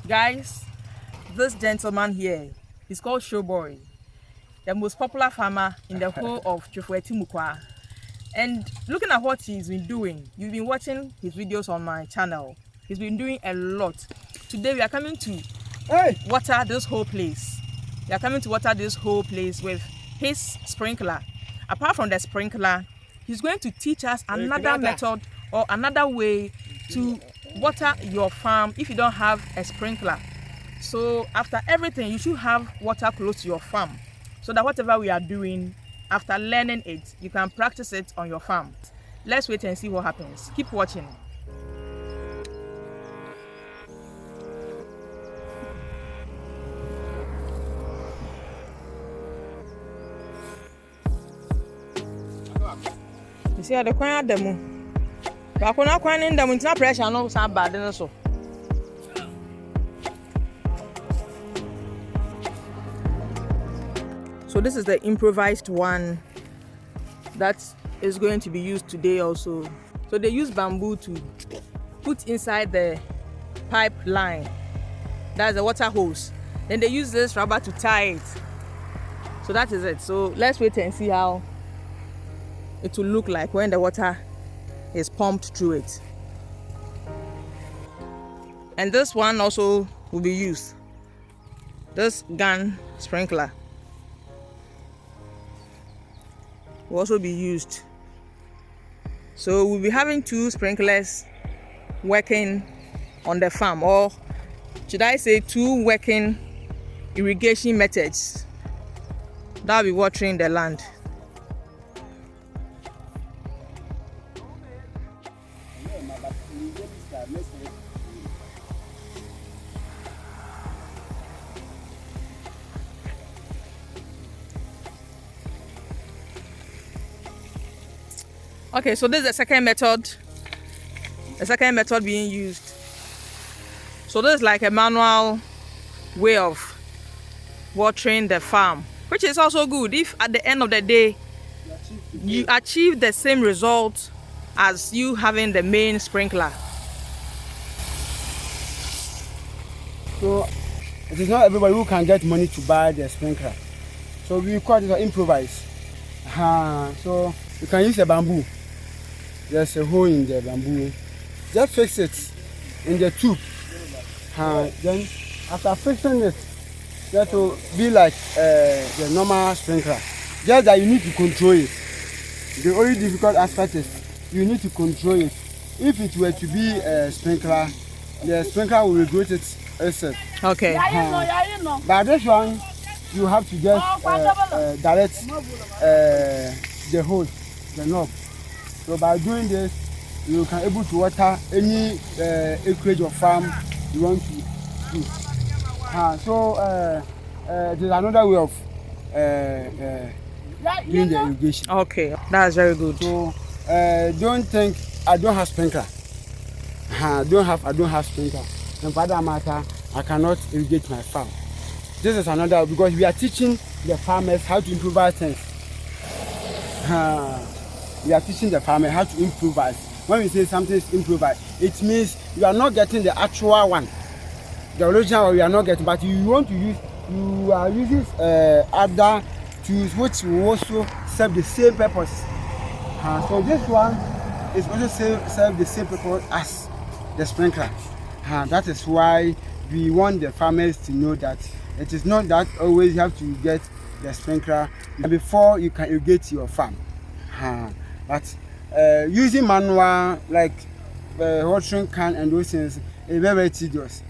Guys, this gentleman here, he's called Showboy, the most popular farmer in the whole of Chufwetimukwa. And looking at what he's been doing, you've been watching his videos on my channel. He's been doing a lot. Today we are coming to water this whole place. We are coming to water this whole place with his sprinkler. Apart from the sprinkler, he's going to teach us another method or another way to water your farm if you don't have a sprinkler. So after everything, you should have water close to your farm so that whatever we are doing, after learning it, you can practice it on your farm. Let's wait and see what happens. Keep watching. You see how the coin at demo. But when I coin in them, it's not pressure, no, so bad, and so. So this is the improvised one that is going to be used today also. So they use bamboo to put inside the pipeline. That's the water hose. Then they use this rubber to tie it. So that is it. So let's wait and see how it will look like when the water is pumped through it. And this one also will be used. This gun sprinkler will also be used. So we'll be having two sprinklers working on the farm, or should I say two working irrigation methods that will be watering the land. Okay, so this is the second method being used. So this is like a manual way of watering the farm, which is also good if at the end of the day you achieve the same result as you having the main sprinkler. So it is not everybody who can get money to buy the sprinkler. So we call it improvised. So you can use a bamboo. There's a hole in the bamboo. Just fix it in the tube. Then after fixing it, that will be like the normal sprinkler. Just that you need to control it. The only difficult aspect is you need to control it. If it were to be a sprinkler, the sprinkler will regulate it itself. Okay. But this one, you have to just direct the hose, the knob. So by doing this, you can able to water any acreage of farm you want to do. So there's another way of doing the irrigation. Okay, that's very good. So don't think I don't have sprinkler. I don't have sprinkler. And for that matter, I cannot irrigate my farm. This is another, because we are teaching the farmers how to improvise things. We are teaching the farmer how to improvise. When we say something is improvised, it means you are not getting the actual one. The original one we are not getting, but you are using other tools which will also serve the same purpose. So this one is also serve the same purpose as the sprinkler. That is why we want the farmers to know that it is not that always you have to get the sprinkler before you can irrigate your farm. But using manual like watering can and those things is very, very tedious.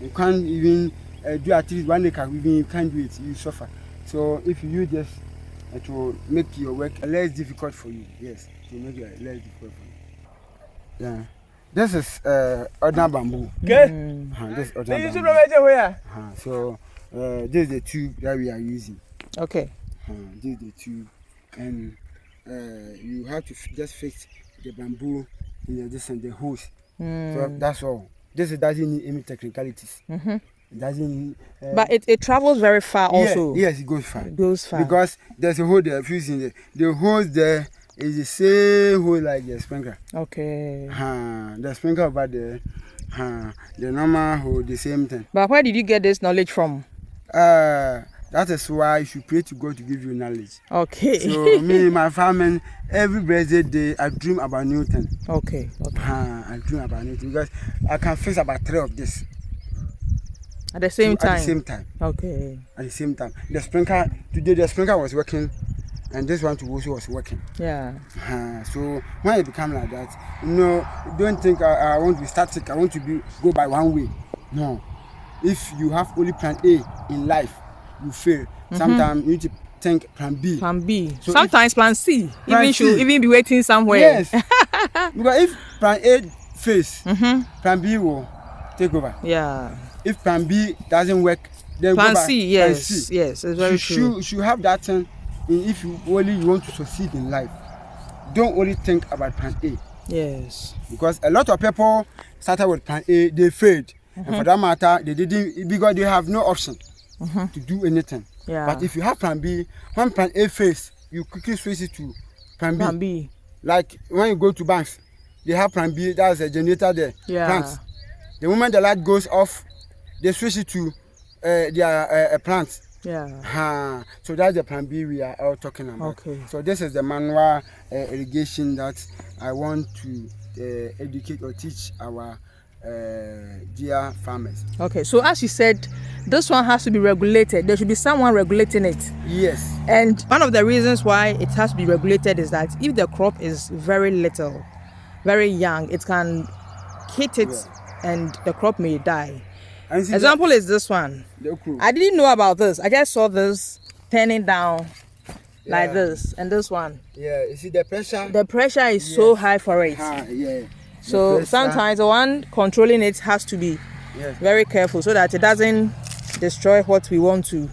You can't even do at least 1 acre. You can't do it. You suffer. So if you use this, it will make your work less difficult for you. Yes, it will make it less difficult for you. Yeah. This is ordinary bamboo. Okay. This is ordinary bamboo. So this is the tube that we are using. Okay. This is the tube, and you have to just fix the bamboo in the hose. So that's all. This doesn't need any technicalities. It doesn't. But it travels very far also. Yes, it goes far. It goes far. Because there's a hole there fusing there. The hose there is the same hole like the sprinkler. Okay. The sprinkler over there The normal hole, the same thing. But where did you get this knowledge from? That is why you should pray to God to give you knowledge. Okay. So me, my farming, every blessed day, I dream about new thing. Okay. I dream about new thing because I can fix about 3 of this. At the same time? At the same time. Okay. At the same time. The sprinkler, today the sprinkler was working and this one also was working. Yeah. So when it become like that, don't think I want to be static, I want to go by one way. No. If you have only plan A in life, you fail. Sometimes you need to think plan B. Plan B. So sometimes plan C. Plan Should C. even be waiting somewhere. Yes. Because if plan A fails, plan B will take over. Yeah. If plan B doesn't work, then plan go back. C. Yes. Plan C. Yes. It's very true. You should have that thing. If you want to succeed in life, don't only think about plan A. Yes. Because a lot of people started with plan A, they failed. And for that matter, they didn't, because they have no option to do anything. Yeah. But if you have plan B, when plan A fails, you quickly switch it to plan B. Plan B. Like when you go to banks, they have plan B, that's a generator there. Yeah. Plants. The moment the light goes off, they switch it to their plants. Yeah. So that's the plan B we are all talking about. Okay. So this is the manual irrigation that I want to educate or teach our dear farmers. Okay, so as you said, this one has to be regulated. There should be someone regulating it. Yes. And one of the reasons why it has to be regulated is that if the crop is very little, very young, it can hit it and the crop may die. Example is this one. I didn't know about this. I just saw this turning down like this, and this one. Yeah, you see the pressure? The pressure is so high for it. Yeah. So sometimes the one controlling it has to be very careful so that it doesn't destroy what we want to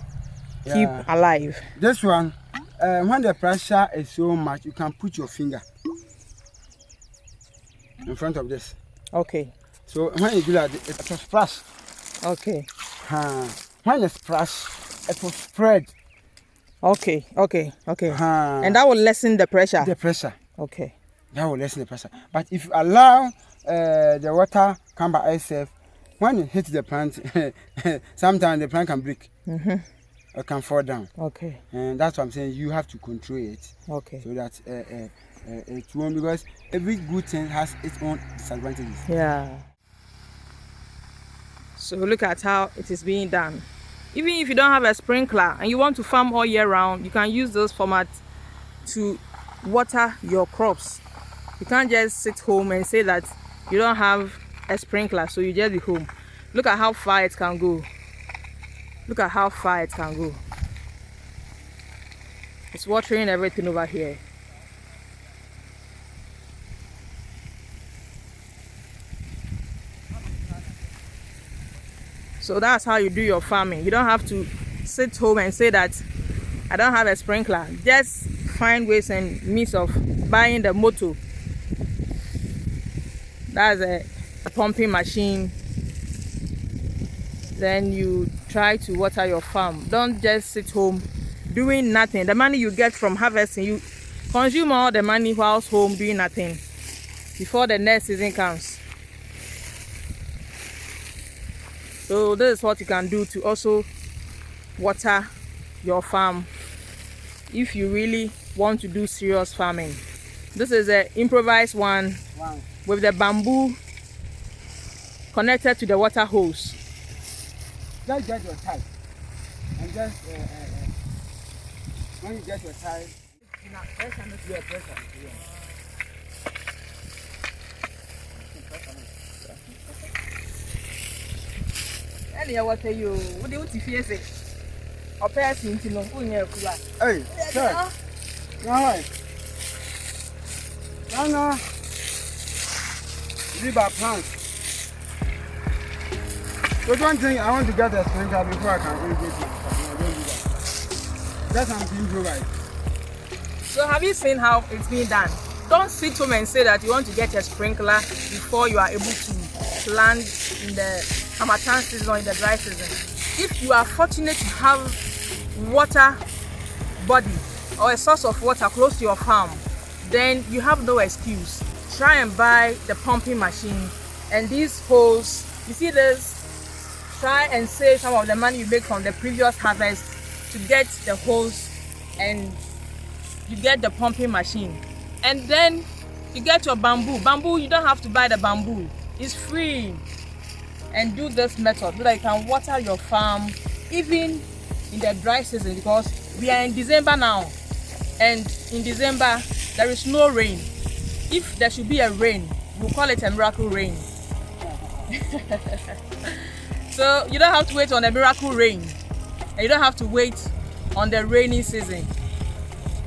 keep alive. This one, when the pressure is so much, you can put your finger in front of this. Okay. So when you do that, it will splash. Okay. When it splash, it will spread. Okay. And that will lessen the pressure. The pressure. Okay. That will lessen the pressure. But if you allow the water come by itself, when it hits the plant, sometimes the plant can break. Or can fall down. Okay. And that's what I'm saying. You have to control it. Okay. So that it won't, because every good thing has its own disadvantages. Yeah. So look at how it is being done. Even if you don't have a sprinkler and you want to farm all year round, you can use this format to water your crops. You can't just sit home and say that you don't have a sprinkler, so you just be home. Look at how far it can go. Look at how far it can go. It's watering everything over here. So that's how you do your farming. You don't have to sit home and say that I don't have a sprinkler. Just find ways and means of buying the motor. That's a pumping machine. Then you try to water your farm. Don't just sit home doing nothing. The money you get from harvesting, you consume all the money whilst home doing nothing before the next season comes. So this is what you can do to also water your farm if you really want to do serious farming. This is an improvised one with the bamboo connected to the water hose. Just get your tie and just when you get your tie, pressure. Earlier, what are you? What do you say? Or person to know who you're. Hey, sir. No. Leave our plants. But one thing, I want to get a sprinkler before I can irrigate my farm. No, don't do that. That's something you right. So have you seen how it's being done? Don't sit home and say that you want to get a sprinkler before you are able to plant in the Hamatan season or in the dry season. If you are fortunate to have water body or a source of water close to your farm, then you have no excuse. Try and buy the pumping machine And these holes, you see this, try and save some of the money you make from the previous harvest to get the hose, and you get the pumping machine. And then you get your bamboo. You don't have to buy the bamboo, it's free. And do this method so that you can water your farm even in the dry season, because we are in December now, and in December there is no rain. If there should be a rain, we'll call it a miracle rain. So you don't have to wait on a miracle rain, and you don't have to wait on the rainy season.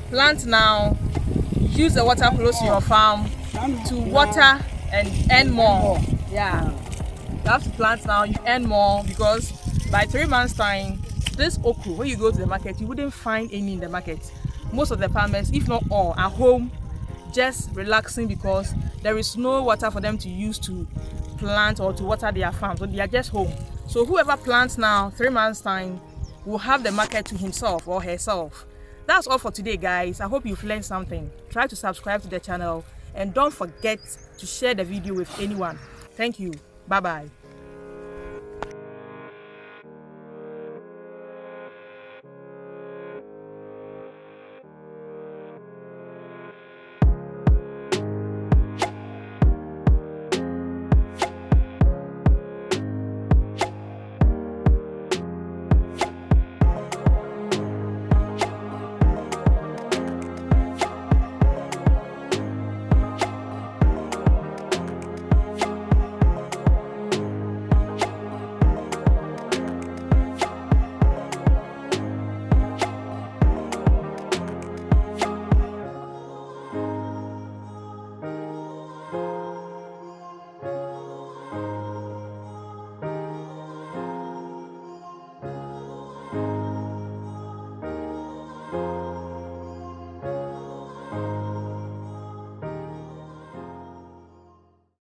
Plant now, use the water close to your farm to water and earn more. Yeah, you have to plant now, you earn more, because by 3 months time, this okra, when you go to the market, you wouldn't find any in the market. Most of the farmers, if not all, are home just relaxing because there is no water for them to use to plant or to water their farm, so they are just home. So whoever plants now, 3 months time, will have the market to himself or herself. That's all for today, guys. I hope you've learned something. Try to subscribe to the channel, and don't forget to share the video with anyone. Thank you. Bye bye.